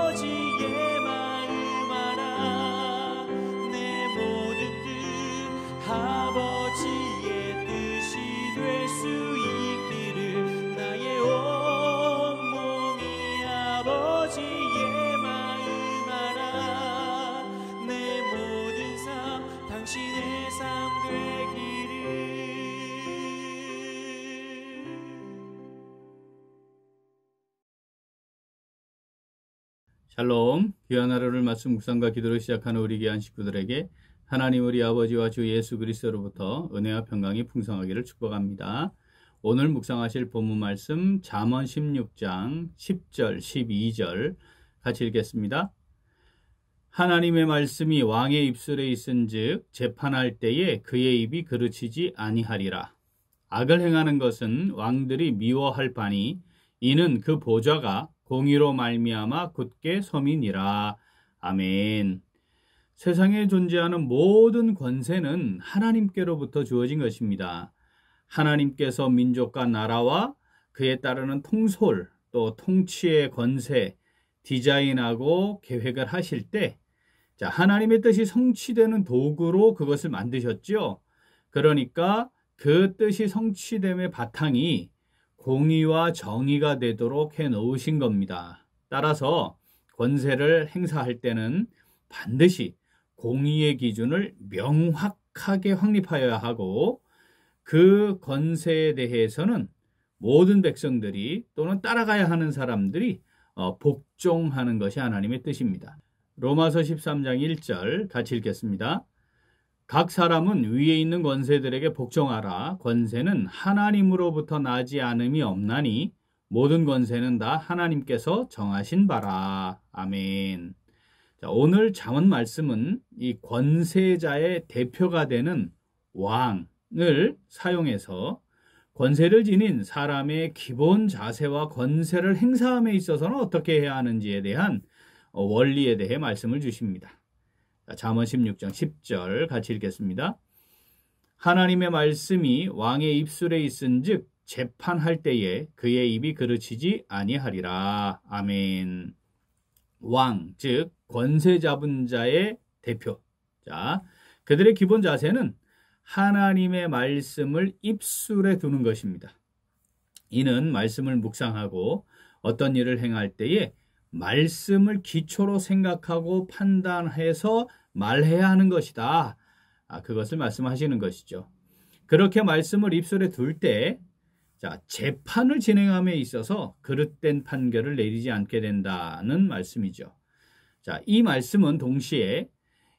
아버지의 마음 알아. 내 모든 뜻 아버지의 뜻이 될 수 있기를. 나의 온몸이 아버지의 마음 알아. 내 모든 삶 당신의 삶 되기를. 샬롬, 귀한 하루를 말씀 묵상과 기도로 시작하는 우리 귀한 식구들에게 하나님 우리 아버지와 주 예수 그리스도로부터 은혜와 평강이 풍성하기를 축복합니다. 오늘 묵상하실 본문 말씀 잠언 16장 10절 12절 같이 읽겠습니다. 하나님의 말씀이 왕의 입술에 있은즉 재판할 때에 그의 입이 그르치지 아니하리라. 악을 행하는 것은 왕들이 미워할 바니 이는 그 보좌가 공의로 말미암아 굳게 서민이라. 아멘. 세상에 존재하는 모든 권세는 하나님께로부터 주어진 것입니다. 하나님께서 민족과 나라와 그에 따르는 통솔, 또 통치의 권세, 디자인하고 계획을 하실 때 하나님의 뜻이 성취되는 도구로 그것을 만드셨죠. 그러니까 그 뜻이 성취됨의 바탕이 공의와 정의가 되도록 해놓으신 겁니다. 따라서 권세를 행사할 때는 반드시 공의의 기준을 명확하게 확립하여야 하고 그 권세에 대해서는 모든 백성들이 또는 따라가야 하는 사람들이 복종하는 것이 하나님의 뜻입니다. 로마서 13장 1절 같이 읽겠습니다. 각 사람은 위에 있는 권세들에게 복종하라. 권세는 하나님으로부터 나지 않음이 없나니 모든 권세는 다 하나님께서 정하신 바라. 아멘. 자, 오늘 잠언 말씀은 이 권세자의 대표가 되는 왕을 사용해서 권세를 지닌 사람의 기본 자세와 권세를 행사함에 있어서는 어떻게 해야 하는지에 대한 원리에 대해 말씀을 주십니다. 잠언 16장 10절 같이 읽겠습니다. 하나님의 말씀이 왕의 입술에 있은즉 재판할 때에 그의 입이 그르치지 아니하리라. 아멘. 왕, 즉 권세 잡은 자의 대표. 자, 그들의 기본 자세는 하나님의 말씀을 입술에 두는 것입니다. 이는 말씀을 묵상하고 어떤 일을 행할 때에 말씀을 기초로 생각하고 판단해서 말해야 하는 것이다. 그것을 말씀하시는 것이죠. 그렇게 말씀을 입술에 둘 때 재판을 진행함에 있어서 그릇된 판결을 내리지 않게 된다는 말씀이죠. 이 말씀은 동시에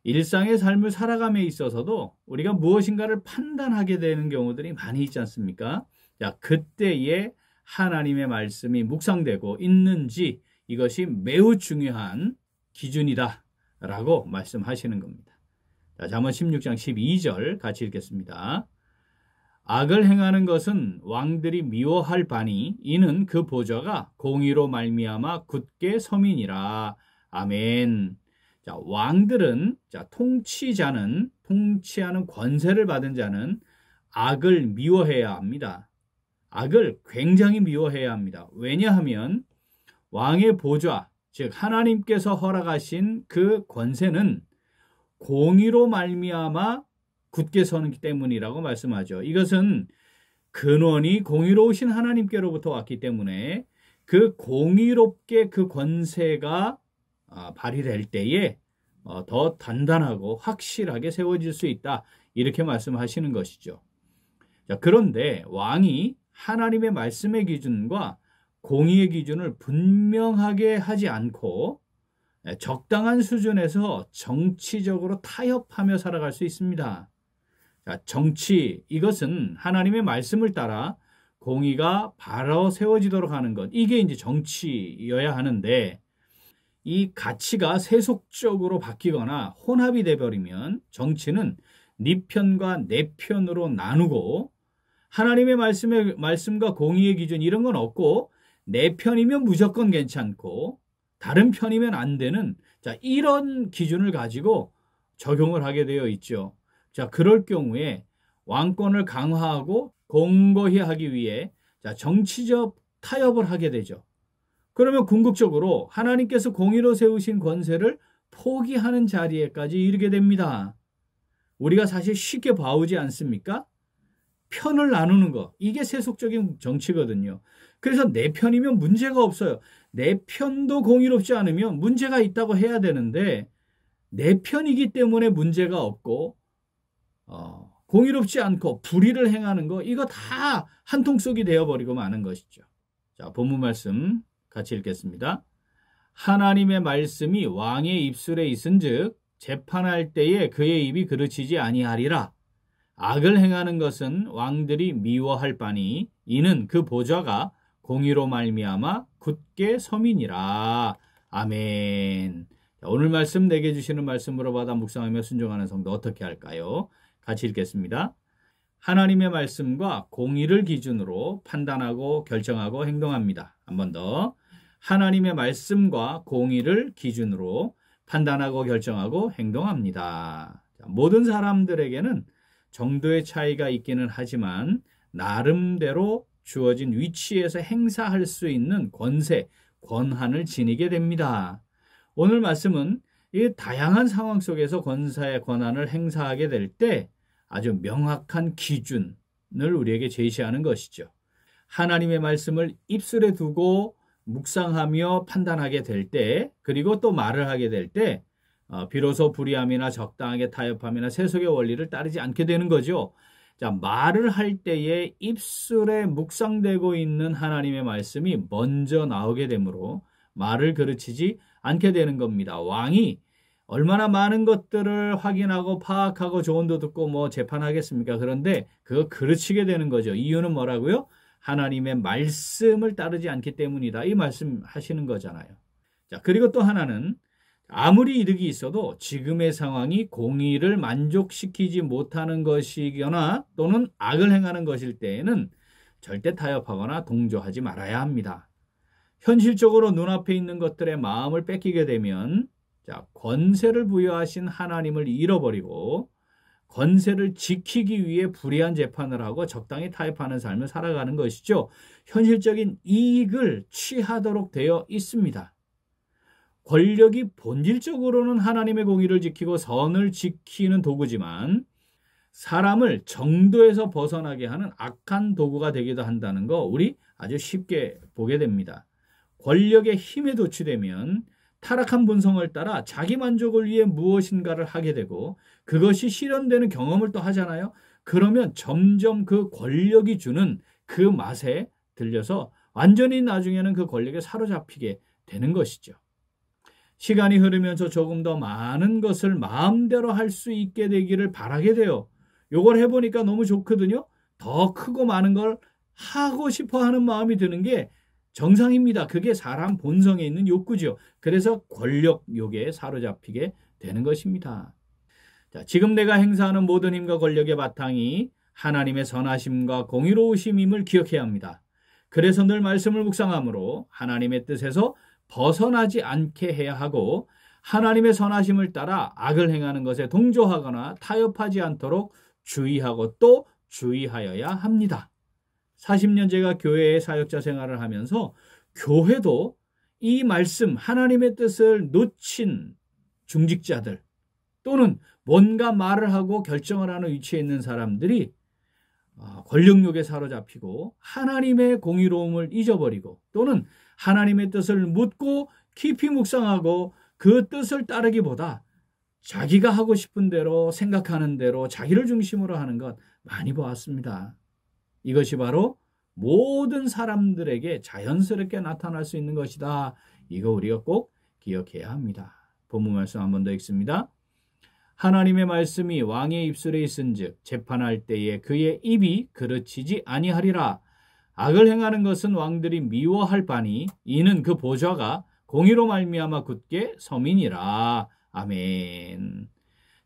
일상의 삶을 살아감에 있어서도 우리가 무엇인가를 판단하게 되는 경우들이 많이 있지 않습니까? 그때에 하나님의 말씀이 묵상되고 있는지 이것이 매우 중요한 기준이다 라고 말씀하시는 겁니다. 잠언 16장 12절 같이 읽겠습니다. 악을 행하는 것은 왕들이 미워할 바니 이는 그 보좌가 공의로 말미암아 굳게 서민이라. 아멘. 왕들은 통치자는 통치하는 권세를 받은 자는 악을 미워해야 합니다. 악을 굉장히 미워해야 합니다. 왜냐하면 왕의 보좌, 즉 하나님께서 허락하신 그 권세는 공의로 말미암아 굳게 서기 때문이라고 말씀하죠. 이것은 근원이 공의로우신 하나님께로부터 왔기 때문에 그 공의롭게 그 권세가 발휘될 때에 더 단단하고 확실하게 세워질 수 있다. 이렇게 말씀하시는 것이죠. 그런데 왕이 하나님의 말씀의 기준과 공의의 기준을 분명하게 하지 않고 적당한 수준에서 정치적으로 타협하며 살아갈 수 있습니다. 정치, 이것은 하나님의 말씀을 따라 공의가 바로 세워지도록 하는 것, 이게 이제 정치여야 하는데 이 가치가 세속적으로 바뀌거나 혼합이 돼버리면 정치는 네 편과 내 편으로 나누고 하나님의 말씀과 공의의 기준 이런 건 없고 내 편이면 무조건 괜찮고 다른 편이면 안 되는 이런 기준을 가지고 적용을 하게 되어 있죠. 그럴 경우에 왕권을 강화하고 공고히 하기 위해 정치적 타협을 하게 되죠. 그러면 궁극적으로 하나님께서 공의로 세우신 권세를 포기하는 자리에까지 이르게 됩니다. 우리가 사실 쉽게 봐오지 않습니까? 편을 나누는 거, 이게 세속적인 정치거든요. 그래서 내 편이면 문제가 없어요. 내 편도 공의롭지 않으면 문제가 있다고 해야 되는데 내 편이기 때문에 문제가 없고 공의롭지 않고 불의를 행하는 거, 이거 다 한통속이 되어버리고 마는 것이죠. 자, 본문 말씀 같이 읽겠습니다. 하나님의 말씀이 왕의 입술에 있은즉 재판할 때에 그의 입이 그르치지 아니하리라. 악을 행하는 것은 왕들이 미워할 바니 이는 그 보좌가 공의로 말미암아 굳게 서민이라. 아멘. 자, 오늘 말씀 내게 주시는 말씀으로 받아 묵상하며 순종하는 성도 어떻게 할까요? 같이 읽겠습니다. 하나님의 말씀과 공의를 기준으로 판단하고 결정하고 행동합니다. 한 번 더. 하나님의 말씀과 공의를 기준으로 판단하고 결정하고 행동합니다. 자, 모든 사람들에게는 정도의 차이가 있기는 하지만 나름대로 주어진 위치에서 행사할 수 있는 권세, 권한을 지니게 됩니다. 오늘 말씀은 이 다양한 상황 속에서 권세의 권한을 행사하게 될 때 아주 명확한 기준을 우리에게 제시하는 것이죠. 하나님의 말씀을 입술에 두고 묵상하며 판단하게 될 때, 그리고 또 말을 하게 될 때 비로소 불의함이나 적당하게 타협함이나 세속의 원리를 따르지 않게 되는 거죠. 자, 말을 할 때에 입술에 묵상되고 있는 하나님의 말씀이 먼저 나오게 되므로 말을 그르치지 않게 되는 겁니다. 왕이 얼마나 많은 것들을 확인하고 파악하고 조언도 듣고 재판하겠습니까? 그런데 그거 그르치게 되는 거죠. 이유는 뭐라고요? 하나님의 말씀을 따르지 않기 때문이다. 이 말씀 하시는 거잖아요. 자, 그리고 또 하나는 아무리 이득이 있어도 지금의 상황이 공의를 만족시키지 못하는 것이거나 또는 악을 행하는 것일 때에는 절대 타협하거나 동조하지 말아야 합니다. 현실적으로 눈앞에 있는 것들의 마음을 뺏기게 되면 권세를 부여하신 하나님을 잃어버리고 권세를 지키기 위해 불의한 재판을 하고 적당히 타협하는 삶을 살아가는 것이죠. 현실적인 이익을 취하도록 되어 있습니다. 권력이 본질적으로는 하나님의 공의를 지키고 선을 지키는 도구지만 사람을 정도에서 벗어나게 하는 악한 도구가 되기도 한다는 거 우리 아주 쉽게 보게 됩니다. 권력의 힘에 도취되면 타락한 본성을 따라 자기 만족을 위해 무엇인가를 하게 되고 그것이 실현되는 경험을 또 하잖아요. 그러면 점점 그 권력이 주는 그 맛에 들려서 완전히 나중에는 그 권력에 사로잡히게 되는 것이죠. 시간이 흐르면서 조금 더 많은 것을 마음대로 할 수 있게 되기를 바라게 돼요. 요걸 해보니까 너무 좋거든요. 더 크고 많은 걸 하고 싶어 하는 마음이 드는 게 정상입니다. 그게 사람 본성에 있는 욕구죠. 그래서 권력욕에 사로잡히게 되는 것입니다. 자, 지금 내가 행사하는 모든 힘과 권력의 바탕이 하나님의 선하심과 공의로우심임을 기억해야 합니다. 그래서 늘 말씀을 묵상함으로 하나님의 뜻에서 벗어나지 않게 해야 하고 하나님의 선하심을 따라 악을 행하는 것에 동조하거나 타협하지 않도록 주의하고 또 주의하여야 합니다. 40년 제가 교회의 사역자 생활을 하면서 교회도 이 말씀 하나님의 뜻을 놓친 중직자들 또는 뭔가 말을 하고 결정을 하는 위치에 있는 사람들이 권력욕에 사로잡히고 하나님의 공의로움을 잊어버리고 또는 하나님의 뜻을 묻고 깊이 묵상하고 그 뜻을 따르기보다 자기가 하고 싶은 대로 생각하는 대로 자기를 중심으로 하는 것 많이 보았습니다. 이것이 바로 모든 사람들에게 자연스럽게 나타날 수 있는 것이다. 이거 우리가 꼭 기억해야 합니다. 본문 말씀 한 번 더 읽습니다. 하나님의 말씀이 왕의 입술에 있은즉 재판할 때에 그의 입이 그르치지 아니하리라. 악을 행하는 것은 왕들이 미워할 바니 이는 그 보좌가 공의로 말미암아 굳게 서민이라. 아멘.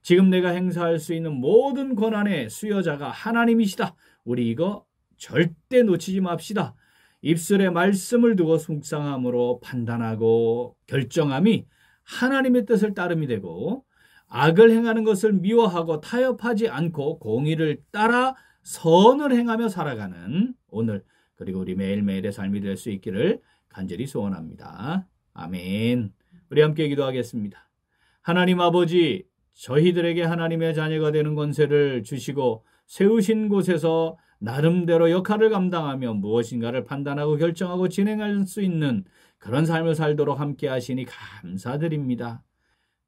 지금 내가 행사할 수 있는 모든 권한의 수여자가 하나님이시다. 우리 이거 절대 놓치지 맙시다. 입술에 말씀을 두고 묵상함으로 판단하고 결정함이 하나님의 뜻을 따름이 되고 악을 행하는 것을 미워하고 타협하지 않고 공의를 따라 선을 행하며 살아가는 오늘 그리고 우리 매일매일의 삶이 될 수 있기를 간절히 소원합니다. 아멘. 우리 함께 기도하겠습니다. 하나님 아버지, 저희들에게 하나님의 자녀가 되는 권세를 주시고 세우신 곳에서 나름대로 역할을 감당하며 무엇인가를 판단하고 결정하고 진행할 수 있는 그런 삶을 살도록 함께 하시니 감사드립니다.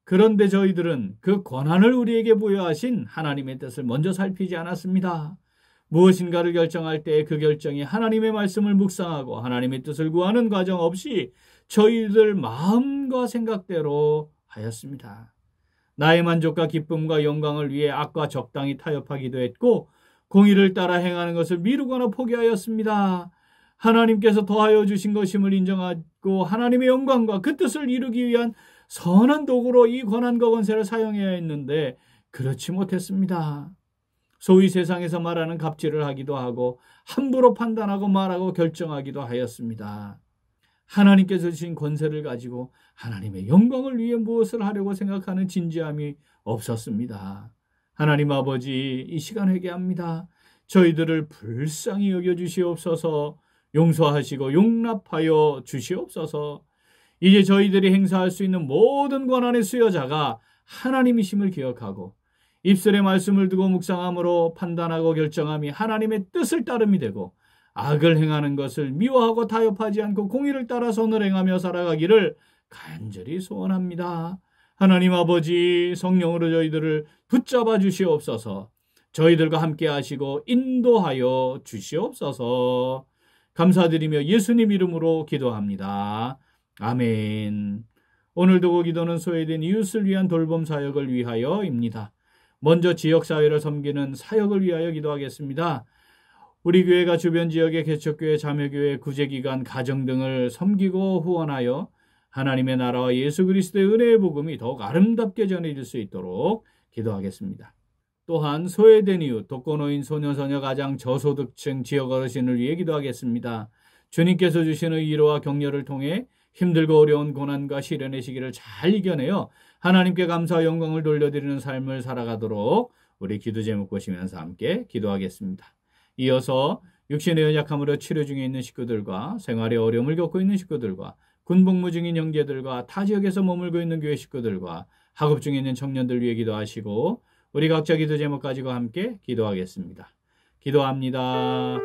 그런데 저희들은 그 권한을 우리에게 부여하신 하나님의 뜻을 먼저 살피지 않았습니다. 무엇인가를 결정할 때 그 결정이 하나님의 말씀을 묵상하고 하나님의 뜻을 구하는 과정 없이 저희들 마음과 생각대로 하였습니다. 나의 만족과 기쁨과 영광을 위해 악과 적당히 타협하기도 했고 공의를 따라 행하는 것을 미루거나 포기하였습니다. 하나님께서 더하여 주신 것임을 인정하고 하나님의 영광과 그 뜻을 이루기 위한 선한 도구로 이 권한과 권세를 사용해야 했는데 그렇지 못했습니다. 소위 세상에서 말하는 갑질을 하기도 하고 함부로 판단하고 말하고 결정하기도 하였습니다. 하나님께서 주신 권세를 가지고 하나님의 영광을 위해 무엇을 하려고 생각하는 진지함이 없었습니다. 하나님 아버지, 이 시간 회개합니다. 저희들을 불쌍히 여겨주시옵소서. 용서하시고 용납하여 주시옵소서. 이제 저희들이 행사할 수 있는 모든 권한의 수여자가 하나님이심을 기억하고 입술에 말씀을 두고 묵상함으로 판단하고 결정함이 하나님의 뜻을 따름이 되고 악을 행하는 것을 미워하고 타협하지 않고 공의를 따라 선을 행하며 살아가기를 간절히 소원합니다. 하나님 아버지, 성령으로 저희들을 붙잡아 주시옵소서. 저희들과 함께 하시고 인도하여 주시옵소서. 감사드리며 예수님 이름으로 기도합니다. 아멘. 오늘도 기도는 소외된 이웃을 위한 돌봄 사역을 위하여입니다. 먼저 지역사회를 섬기는 사역을 위하여 기도하겠습니다. 우리 교회가 주변 지역의 개척교회, 자매교회, 구제기관, 가정 등을 섬기고 후원하여 하나님의 나라와 예수 그리스도의 은혜의 복음이 더욱 아름답게 전해질 수 있도록 기도하겠습니다. 또한 소외된 이웃, 독거노인, 소녀소녀, 가장, 저소득층, 지역 어르신을 위해 기도하겠습니다. 주님께서 주시는 위로와 격려를 통해 힘들고 어려운 고난과 시련의 시기를 잘 이겨내어 하나님께 감사와 영광을 돌려드리는 삶을 살아가도록 우리 기도 제목 보시면서 함께 기도하겠습니다. 이어서 육신의 연약함으로 치료 중에 있는 식구들과 생활의 어려움을 겪고 있는 식구들과 군복무 중인 형제들과 타 지역에서 머물고 있는 교회 식구들과 학업 중에 있는 청년들 위해 기도하시고 우리 각자 기도 제목 가지고 함께 기도하겠습니다. 기도합니다.